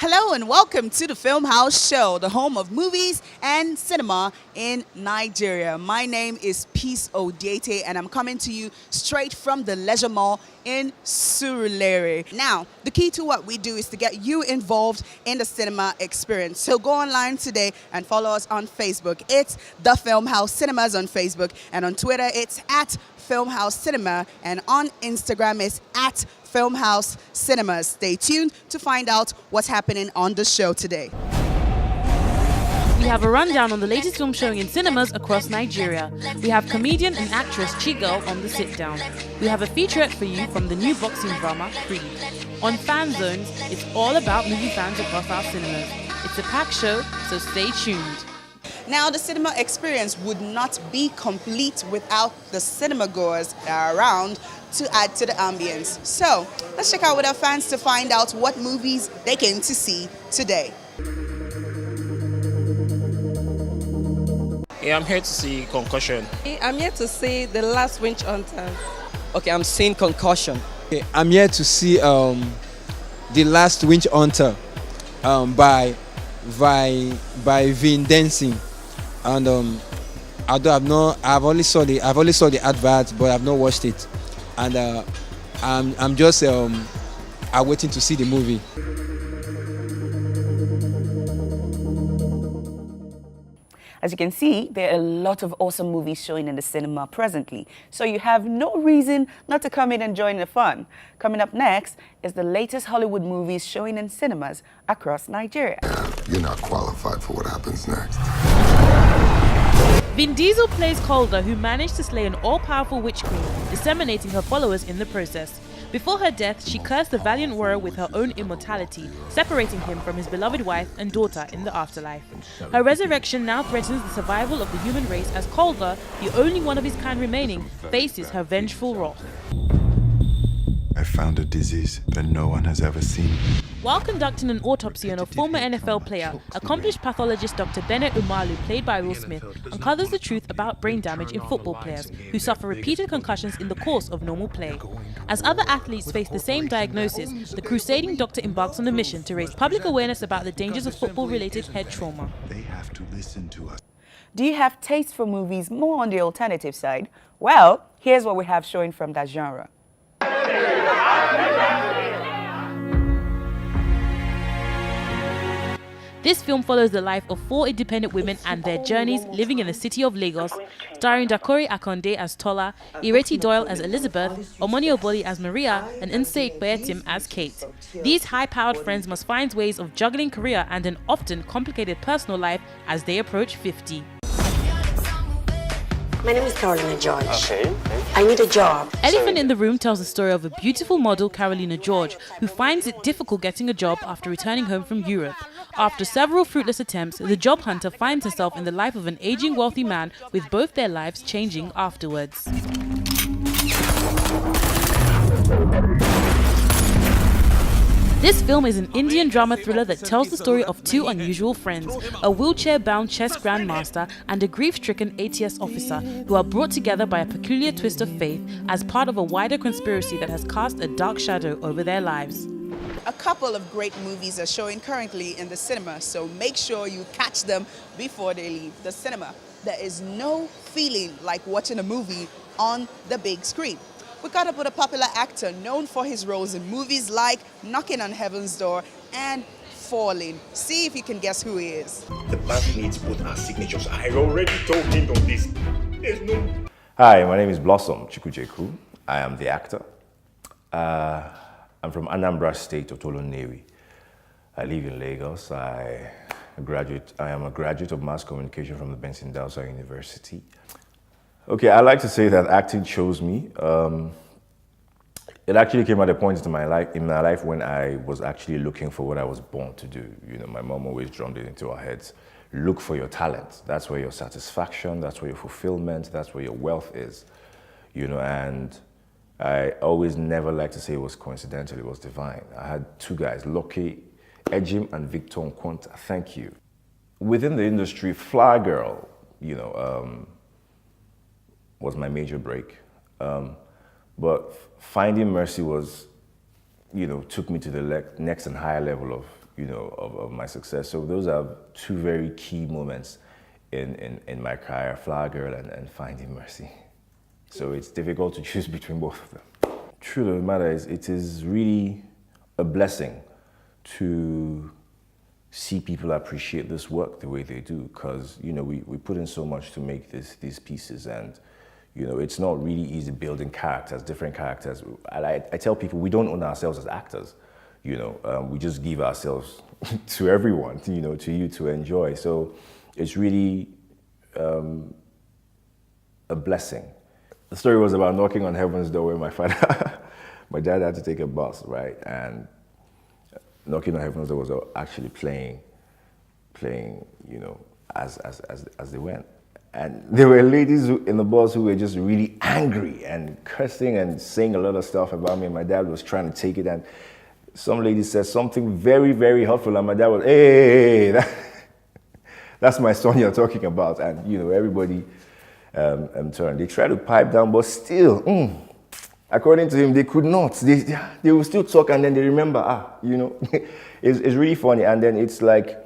Hello and welcome to the Filmhouse Show, the home of movies and cinema in Nigeria. My name is Peace Odiete and I'm coming to you straight from the Leisure Mall in Surulere. Now, the key to what we do is to get you involved in the cinema experience. So go online today and follow us on Facebook. It's the Filmhouse Cinemas on Facebook, and on Twitter it's at Filmhouse Cinema, and on Instagram it's at Filmhouse Cinemas. Stay tuned to find out what's happening on the show today. We have a rundown on the latest film showing in cinemas across Nigeria. We have comedian and actress Chigirl on the sit-down. We have a featurette for you from the new boxing drama, Creed. On Fan Zones, it's all about movie fans across our cinemas. It's a packed show, so stay tuned. Now, the cinema experience would not be complete without the cinema goers that are around to add to the ambience. So, let's check out with our fans to find out what movies they came to see today. Yeah, I'm here to see Concussion. I'm here to see The Last Witch Hunter. Okay, I'm seeing Concussion. Okay, I'm here to see The Last Witch Hunter by Vin Dancing. And although I've only saw the advert, but I've not watched it. And I'm just waiting to see the movie. As you can see, there are a lot of awesome movies showing in the cinema presently, so you have no reason not to come in and join the fun. Coming up next is the latest Hollywood movies showing in cinemas across Nigeria. You're not qualified for what happens next. Vin Diesel plays Calder, who managed to slay an all-powerful witch queen, disseminating her followers in the process. Before her death, she cursed the valiant warrior with her own immortality, separating him from his beloved wife and daughter in the afterlife. Her resurrection now threatens the survival of the human race as Calder, the only one of his kind remaining, faces her vengeful wrath. I found a disease that no one has ever seen. While conducting an autopsy on a former NFL player, accomplished pathologist Dr. Bennett Umalu, played by Will Smith, uncovers the truth about brain damage in football players who suffer repeated concussions in the course of normal play. As other athletes face the same diagnosis, the crusading doctor embarks on a mission to raise public awareness about the dangers of football-related head trauma. They have to listen to us. Do you have taste for movies more on the alternative side? Well, here's what we have showing from that genre. This film follows the life of 4 independent women and their journeys living in the city of Lagos, starring Dakori Akonde as Tola, Ireti Doyle as Elizabeth, Omoni Oboli as Maria, and Nse Ikpetim as Kate. These high-powered friends must find ways of juggling career and an often complicated personal life as they approach 50. My name is Carolina George. Okay. I need a job. Elephant in the Room tells the story of a beautiful model, Carolina George, who finds it difficult getting a job after returning home from Europe. After several fruitless attempts, the job hunter finds herself in the life of an aging wealthy man, with both their lives changing afterwards. This film is an Indian drama thriller that tells the story of 2 unusual friends, a wheelchair-bound chess grandmaster and a grief-stricken ATS officer, who are brought together by a peculiar twist of fate as part of a wider conspiracy that has cast a dark shadow over their lives. A couple of great movies are showing currently in the cinema, so make sure you catch them before they leave the cinema. There is no feeling like watching a movie on the big screen. We caught up with a popular actor known for his roles in movies like Knocking on Heaven's Door and Falling. See if you can guess who he is. The bank needs both our signatures. I already told him on this. There's no... Hi, my name is Blossom Chikujeku. I am the actor. I'm from Anambra State, Otolo-Newi. I live in Lagos. I am a graduate of mass communication from the Benson Delsa University. Okay, I like to say that acting chose me. It actually came at a point in my life when I was actually looking for what I was born to do. You know, my mom always drummed it into our heads. look for your talent. That's where your satisfaction, that's where your fulfillment, that's where your wealth is, you know, and I always never like to say it was coincidental, it was divine. I had two guys, Loki Ejim and Victor Nkwanta, thank you. Within the industry, Fly Girl, you know, was my major break. But Finding Mercy was, you know, took me to the next and higher level of, you know, of my success. So those are two very key moments in my career, Fly Girl and Finding Mercy. So it's difficult to choose between both of them. Truth of the matter is, it is really a blessing to see people appreciate this work the way they do, because, you know, we put in so much to make these pieces, and, you know, it's not really easy building characters, different characters. I tell people we don't own ourselves as actors, you know, we just give ourselves to everyone, you know, to you to enjoy. So it's really a blessing. The story was about knocking on heaven's door where my dad had to take a bus, right? And knocking on heaven's door was actually playing, you know, as they went. And there were ladies in the bus who were just really angry and cursing and saying a lot of stuff about me. And my dad was trying to take it, and some lady said something very, very hurtful, and my dad was, hey, that's my son you're talking about. And, you know, everybody turned. They tried to pipe down, but still, according to him, they could not. They will still talk, and then they remember, you know. It's really funny. And then it's like,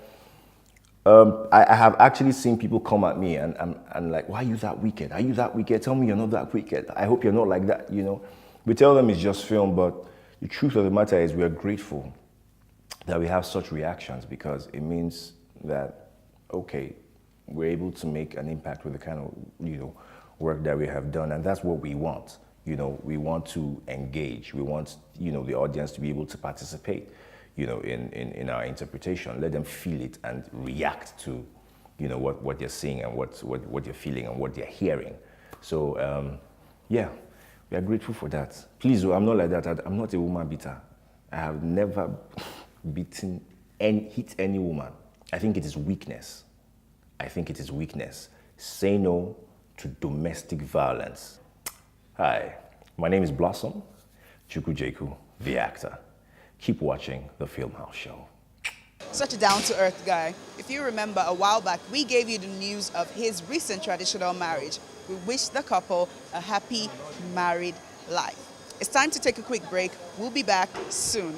I have actually seen people come at me and like, why are you that wicked? Are you that wicked? Tell me you're not that wicked. I hope you're not like that, you know. We tell them it's just film, but the truth of the matter is we are grateful that we have such reactions, because it means that, okay, we're able to make an impact with the kind of, you know, work that we have done, and that's what we want. You know, we want to engage. We want, you know, the audience to be able to participate, you know, in our interpretation. Let them feel it and react to, you know, what they're seeing and what they're feeling and what they're hearing. So, yeah, we are grateful for that. Please, I'm not like that. I'm not a woman beater. I have never hit any woman. I think it is weakness. Say no to domestic violence. Hi, my name is Blossom Chukwujeku, the actor. Keep watching the Filmhouse Show. Such a down-to-earth guy. If you remember, a while back, we gave you the news of his recent traditional marriage. We wish the couple a happy married life. It's time to take a quick break. We'll be back soon.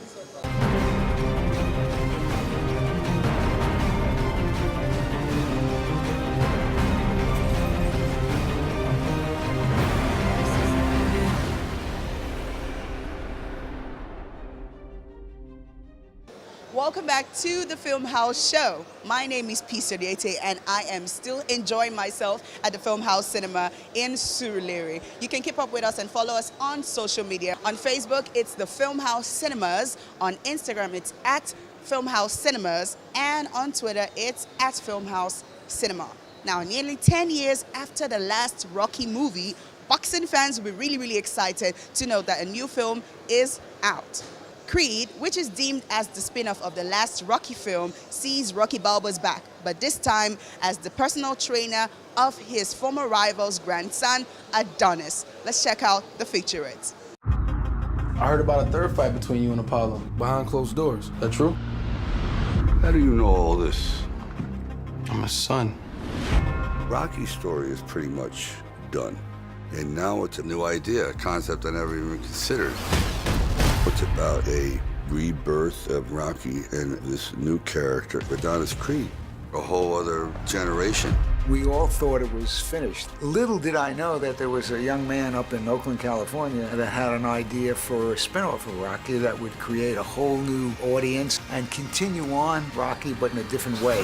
Welcome back to the Filmhouse Show. My name is Peace Odiete, and I am still enjoying myself at the Filmhouse Cinema in Surulere. You can keep up with us and follow us on social media. On Facebook, it's the Filmhouse Cinemas. On Instagram, it's at Filmhouse Cinemas. And on Twitter, it's at Filmhouse Cinema. Now, nearly 10 years after the last Rocky movie, boxing fans will be really, really excited to know that a new film is out. Creed, which is deemed as the spin-off of the last Rocky film, sees Rocky Balboa's back, but this time as the personal trainer of his former rival's grandson, Adonis. Let's check out the featurette. I heard about a third fight between you and Apollo behind closed doors. That true? How do you know all this? I'm his son. Rocky's story is pretty much done. And now it's a new idea, a concept I never even considered. It's about a rebirth of Rocky and this new character, Adonis Creed, a whole other generation. We all thought it was finished. Little did I know that there was a young man up in Oakland, California, that had an idea for a spinoff of Rocky that would create a whole new audience and continue on Rocky, but in a different way.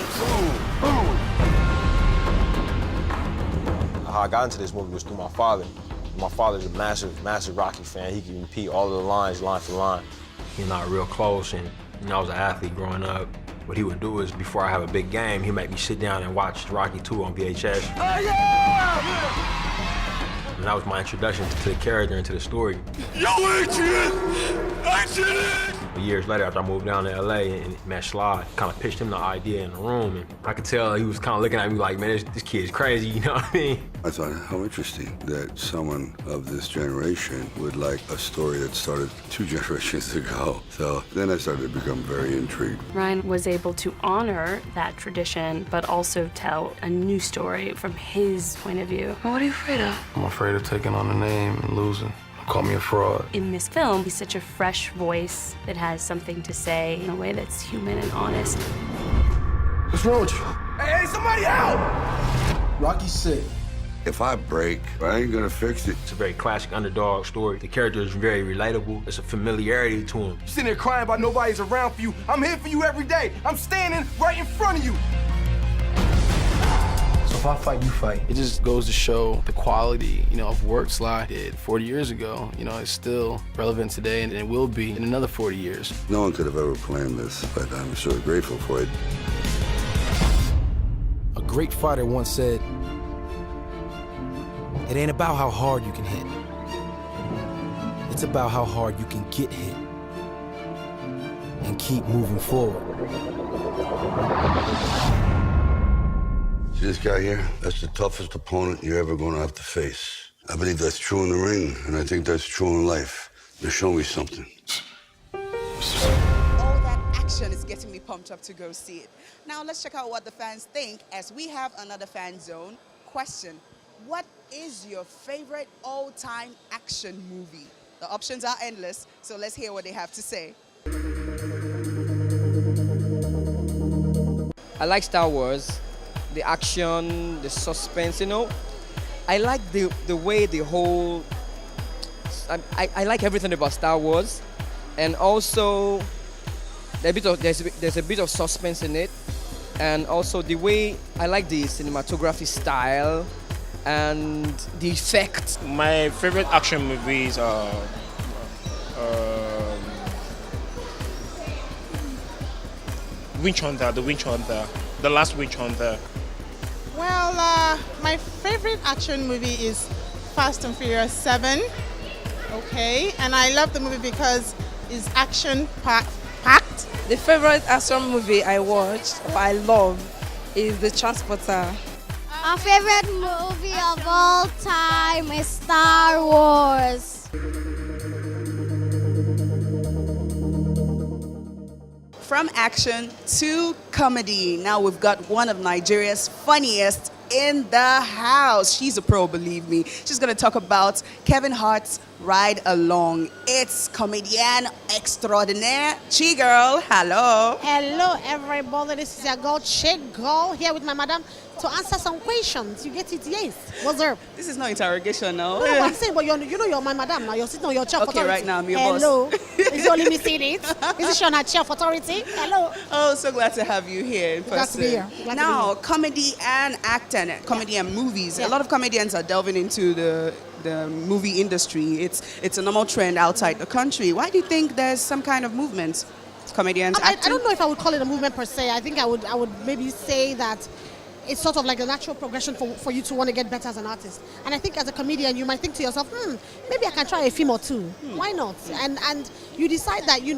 How I got into this movie was through my father. My father's a massive Rocky fan. He can repeat all of the lines, line for line. He's not real close, and you know, I was an athlete growing up. What he would do is, before I have a big game, he'd make me sit down and watch Rocky 2 on VHS. Oh, yeah! And that was my introduction to the character and to the story. Yo, Adrian! Years later, after I moved down to LA and met Sly, kind of pitched him the idea in the room, and I could tell he was kind of looking at me like, man, this kid's crazy, you know what I mean? I thought, how interesting that someone of this generation would like a story that started 2 generations ago. So then I started to become very intrigued. Ryan was able to honor that tradition, but also tell a new story from his point of view. What are you afraid of? I'm afraid of taking on a name and losing. Call me a fraud. In this film, he's such a fresh voice that has something to say in a way that's human and honest. What's wrong with you? Hey, somebody help! Rocky's sick. If I break, I ain't gonna fix it. It's a very classic underdog story. The character is very relatable. There's a familiarity to him. You're sitting there crying about nobody's around for you. I'm here for you every day. I'm standing right in front of you. So if I fight, you fight. It just goes to show the quality, of work Sly did 40 years ago. It's still relevant today, and it will be in another 40 years. No one could have ever planned this, but I'm sort of grateful for it. A great fighter once said, "It ain't about how hard you can hit. It's about how hard you can get hit and keep moving forward." See this guy here? That's the toughest opponent you're ever going to have to face. I believe that's true in the ring, and I think that's true in life. Now show me something. All that action is getting me pumped up to go see it. Now let's check out what the fans think as we have another fan zone question. What is your favorite all-time action movie? The options are endless, so let's hear what they have to say. I like Star Wars, the action, the suspense, I like the way the whole, I like everything about Star Wars, and also there's a bit of suspense in it, and also the way I like the cinematography style and the effect. My favorite action movies are Witch Hunter, the last Witch Hunter. Well, my favorite action movie is Fast and Furious 7. Okay, and I love the movie because it's action packed. The favorite action movie I watched or I love is The Transporter. Our favorite movie of all time is Star Wars. From action to comedy, now we've got one of Nigeria's funniest in the house. She's a pro, believe me. She's going to talk about Kevin Hart's Ride Along. It's comedian extraordinaire, Chi Girl. Hello. Hello, everybody. This is your girl, Chi Girl, here with my madam to answer some questions. You get it? Yes. What's up? This is no interrogation now. No, I'm saying, but you're my madam now. You're sitting on your chair of okay, authority. Right now, I'm your Hello. boss. Is only me seeing it? Is she on her chair of authority? Hello. Oh, so glad to have you here in person. Glad to be here. Glad now, to be here. comedy and acting, comedy and movies. A lot of comedians are delving into the movie industry. It's a normal trend outside the country. Why do you think there's some kind of movement? Comedians acting? I don't know if I would call it a movement per se. I think I would maybe say that it's sort of like a natural progression for you to want to get better as an artist. And I think as a comedian, you might think to yourself, maybe I can try a film or two. Why not? And you decide that, you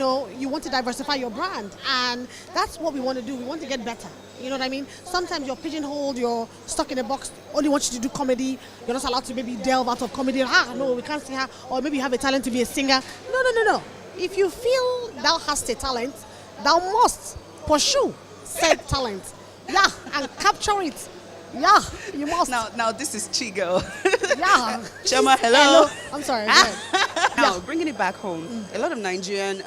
want to diversify your brand. And that's what we want to do. We want to get better. You know what I mean? Sometimes you're pigeonholed, you're stuck in a box, only want you to do comedy. You're not allowed to maybe delve out of comedy. No, we can't see her. Or maybe you have a talent to be a singer. No. If you feel thou hast a talent, thou must pursue said talent. Yeah, and capture it. Yeah, you must. Now this is Chi Girl. Yeah. Chama, hello. I'm sorry. Now, bringing it back home, a lot of Nigerian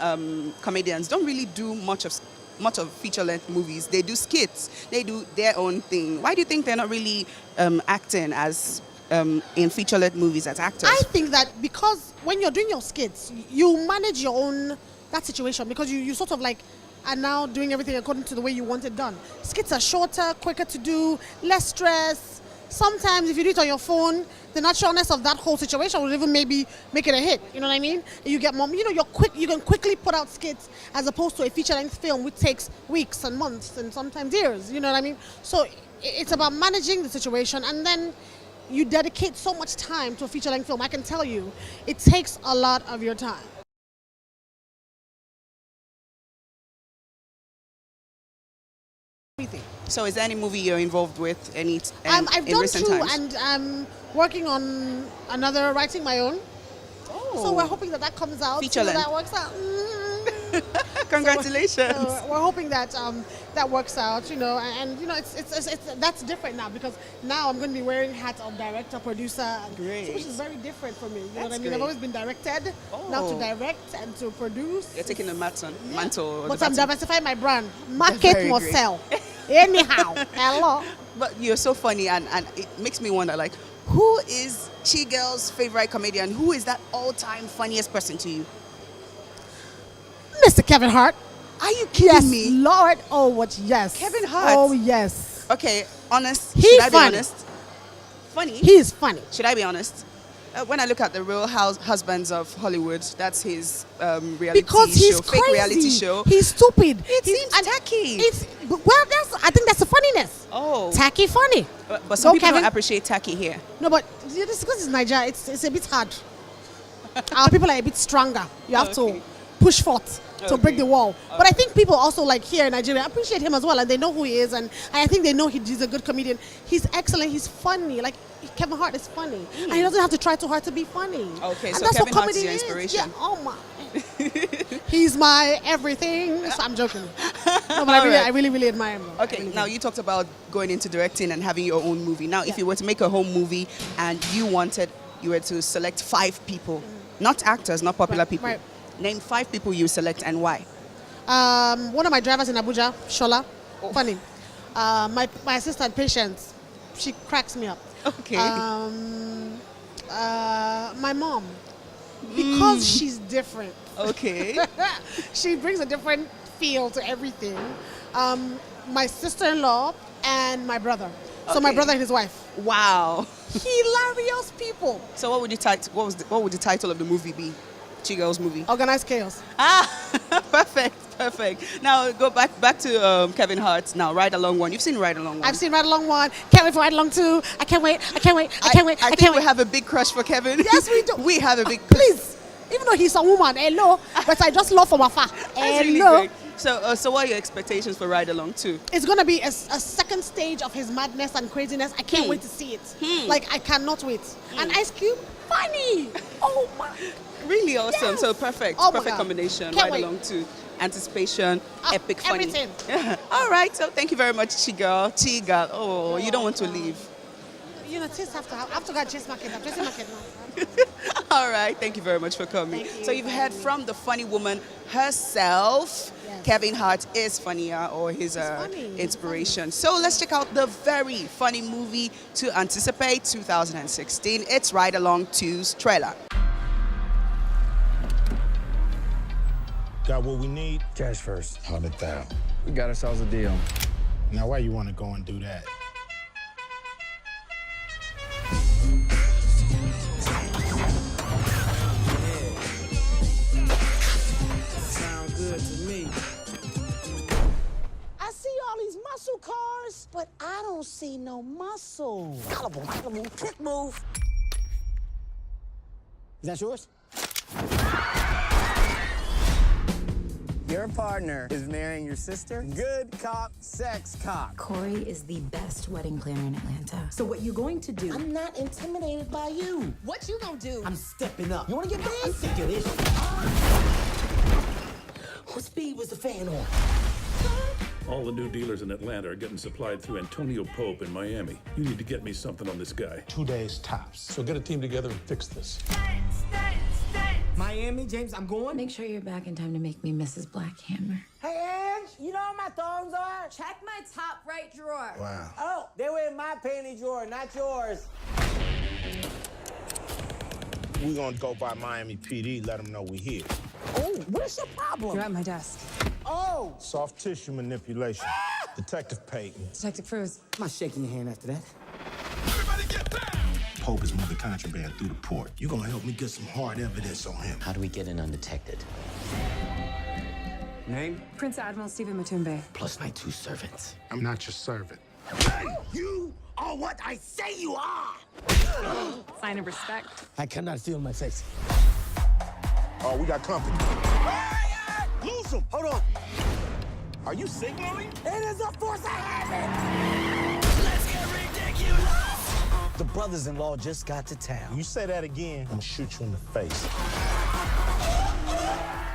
comedians don't really do much of feature-length movies. They do skits. They do their own thing. Why do you think they're not really acting as in feature-length movies as actors? I think that because when you're doing your skits, you manage your own that situation because you sort of like are now doing everything according to the way you want it done. Skits are shorter, quicker to do, less stress. Sometimes if you do it on your phone, the naturalness of that whole situation will even maybe make it a hit. You know what I mean? You get more, you can quickly put out skits as opposed to a feature-length film which takes weeks and months and sometimes years. You know what I mean? So it's about managing the situation, and then you dedicate so much time to a feature-length film. I can tell you, it takes a lot of your time. everything. So is there any movie you're involved with I've in done recent 2, times? and I'm working on another, writing my own. Oh. So we're hoping that comes out. Feature so length. that works out. Congratulations. So we're hoping that that works out, and it's that's different now, because now I'm going to be wearing hats of director, producer, Great. which is very different for me. You know what I That's mean? I've great. always been directed, now to direct and to produce. You're taking the mantle. or But the I'm baton. diversifying my brand. Very Market must great. sell. Anyhow, hello. But you're so funny, and it makes me wonder, like, who is Chi Girl's favorite comedian? Who is that all-time funniest person to you? Mr. Kevin Hart. Are you kidding me? Lord, oh what? Yes. Kevin Hart. Oh yes. Okay, honest. He's Should I be funny. honest? Funny? He is funny. Should I be honest? When I look at the Real Husbands of Hollywood, that's his reality Because he's show, crazy. fake reality show. He's stupid. It seems tacky. I think that's the funniness. Oh. Tacky funny. But some Go, people Kevin. don't appreciate tacky here. No, but this because it's Nigeria, it's a bit hard. Our people are a bit stronger. You have to push forth to break the wall. But I think people also, like here in Nigeria, appreciate him as well, and they know who he is, and I think they know he's a good comedian. He's excellent. He's funny. Like Kevin Hart is funny, and he doesn't have to try too hard to be funny. Okay, and so that's Kevin what Hart is comedy your inspiration. Yeah. Oh my. He's my everything. So I'm joking. No, but I really admire him. Okay, now you talked about going into directing and having your own movie. Now, if you were to make a home movie and you were to select 5 people, not actors, not popular people. right. Name 5 people you select and why. One of my drivers in Abuja, Shola, funny. My assistant, Patience, she cracks me up. Okay. My mom, because she's different. Okay. She brings a different feel to everything. My sister-in-law and my brother. So my Okay. brother and his wife. Wow. Hilarious people. So what would the title of the movie be? Chi Girl's movie. Organized chaos. Perfect. Now go back to Kevin Hart. Now Ride Along 1. You've seen Ride Along 1. I've seen Ride Along 1. Can't wait for Ride Along 2. I can't wait. I think we have a big crush for Kevin. Yes, we do. We have a big Please. Even though he's a woman, hello, but I just love from afar. That's really Hello. great. So what are your expectations for Ride Along 2? It's going to be a second stage of his madness and craziness. I can't wait to see it. Like, I cannot wait. And Ice Cube, funny. Oh, my. Really awesome. Yes. So perfect. Oh my Perfect God. combination. Can't Ride wait. Along 2. Anticipation, epic funny. Everything. All right. So thank you very much, Chi Girl. Oh, you don't want to leave. You know, taste have to go and chase market. I'm chasing market now. All right. Thank you very much for coming. Thank you. So you've heard from the funny woman herself. Yes. Kevin Hart is funnier, or his funny. inspiration. So let's check out the very funny movie to anticipate 2016. It's Ride Along 2's trailer. Got what we need? Cash first. 100,000. We got ourselves a deal. Now, why you want to go and do that? Sound good to me. I see all these muscle cars, but I don't see no muscle. Calabar, quick move. Is that yours? Your partner is marrying your sister? Good cop, sex cop. Corey is the best wedding planner in Atlanta. So what you going to do? I'm not intimidated by you. What you gonna do? I'm stepping up. You wanna get big? I'm sick of this. What speed was the fan on? All the new dealers in Atlanta are getting supplied through Antonio Pope in Miami. You need to get me something on this guy. 2 days tops. So get a team together and fix this. Miami, James, I'm going. Make sure you're back in time to make me Mrs. Blackhammer. Hey, Ange, you know where my thongs are? Check my top right drawer. Wow. Oh, they were in my panty drawer, not yours. We're going to go by Miami PD, let them know we here. Oh, what's your problem? You're at my desk. Oh, Soft tissue manipulation. Detective Peyton. Detective Cruz. I'm not shaking your hand after that. Pope is moving contraband through the port. You're going to help me get some hard evidence on him. How do we get in undetected? Name? Prince Admiral Stephen Matumbe. Plus my 2 servants. I'm not your servant. You are what I say you are! Sign of respect. I cannot feel my face. Oh, we got company. Lose him! Hold on. Are you signaling? It is a force of habit. Let's get ridiculous. The brothers-in-law just got to town. You say that again, I'm gonna shoot you in the face.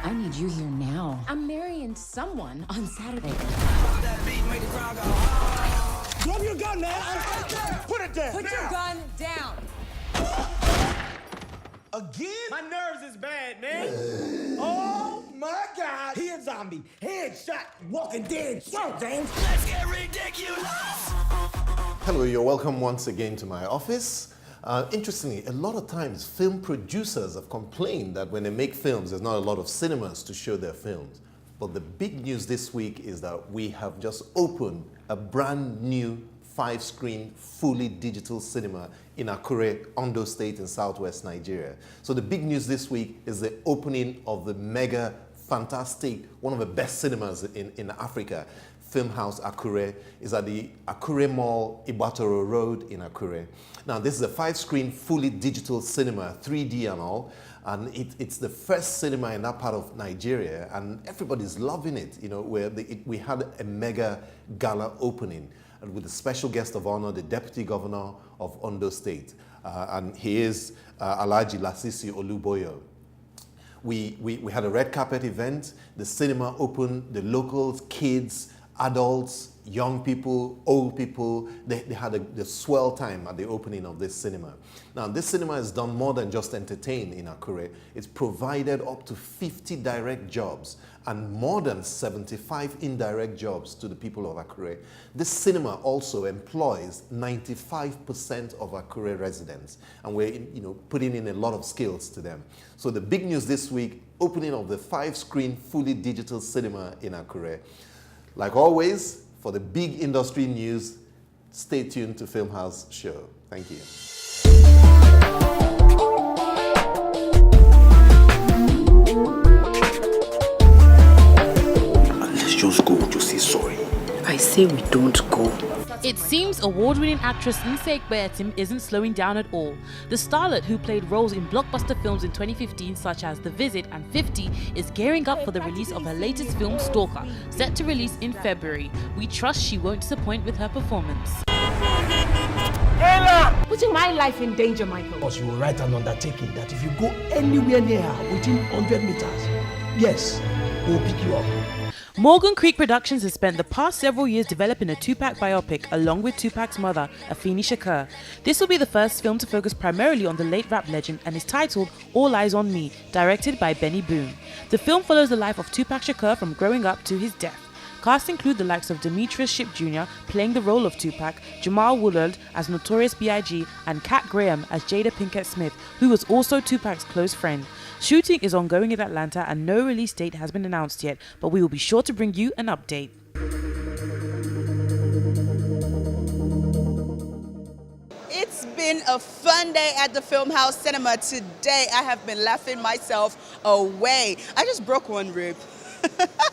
I need you here now. I'm marrying someone on Saturday. Drop your gun, man! Put it down! Put your gun down. Again? My nerves is bad, man. Oh my God! He a zombie. Headshot, walking dead. Show, James. Let's get ridiculous. Hello, you're welcome once again to my office. Interestingly, a lot of times film producers have complained that when they make films, there's not a lot of cinemas to show their films. But the big news this week is that we have just opened a brand new 5-screen, fully digital cinema in Akure, Ondo State in southwest Nigeria. So the big news this week is the opening of the mega, fantastic, one of the best cinemas in Africa. Filmhouse Akure is at the Akure Mall, Igbatoro Road in Akure. Now, this is a 5-screen, fully digital cinema, 3D and all, and it's the first cinema in that part of Nigeria, and everybody's loving it. You know, we had a mega gala opening with a special guest of honor, the Deputy Governor of Ondo State, and he is Alhaji Lasisi Oluboyo. We had a red carpet event. The cinema opened, the locals, kids, adults, young people, old people, they had a swell time at the opening of this cinema. Now, this cinema has done more than just entertain in Akure. It's provided up to 50 direct jobs and more than 75 indirect jobs to the people of Akure. This cinema also employs 95% of Akure residents, and we're putting in a lot of skills to them. So the big news this week, opening of the 5-screen fully digital cinema in Akure. Like always, for the big industry news, stay tuned to Filmhouse Show. Thank you. Let's just go to say sorry. I say we don't go. It seems award-winning actress Nse Igbatoro isn't slowing down at all. The starlet, who played roles in blockbuster films in 2015 such as The Visit and 50, is gearing up for the release of her latest film, Stalker, set to release in February. We trust she won't disappoint with her performance. Putting my life in danger, Michael. Because you will write an undertaking that if you go anywhere near her within 100 meters, yes, we'll pick you up. Morgan Creek Productions has spent the past several years developing a Tupac biopic along with Tupac's mother, Afeni Shakur. This will be the first film to focus primarily on the late rap legend and is titled All Eyes on Me, directed by Benny Boone. The film follows the life of Tupac Shakur from growing up to his death. Cast include the likes of Demetrius Shipp Jr. playing the role of Tupac, Jamal Woolard as Notorious B.I.G. and Kat Graham as Jada Pinkett Smith, who was also Tupac's close friend. Shooting is ongoing in Atlanta and no release date has been announced yet, but we will be sure to bring you an update. It's been a fun day at the Filmhouse Cinema. Today I have been laughing myself away. I just broke one rib.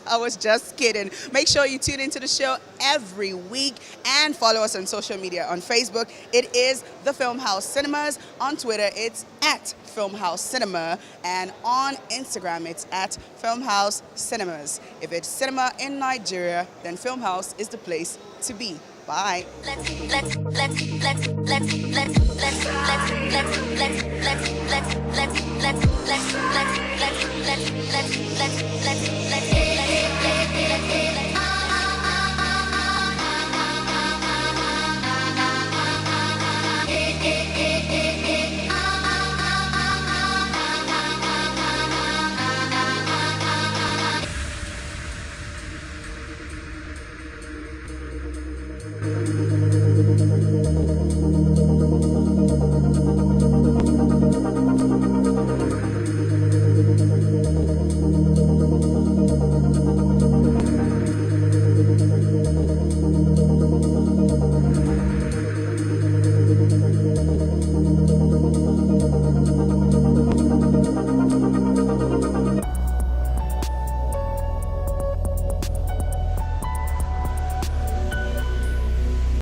I was just kidding. Make sure you tune into the show every week and follow us on social media. On Facebook, it is the Filmhouse Cinemas. On Twitter, it's at Filmhouse Cinema. And on Instagram, it's at Filmhouse Cinemas. If it's cinema in Nigeria, then Filmhouse is the place to be. Bye. Let's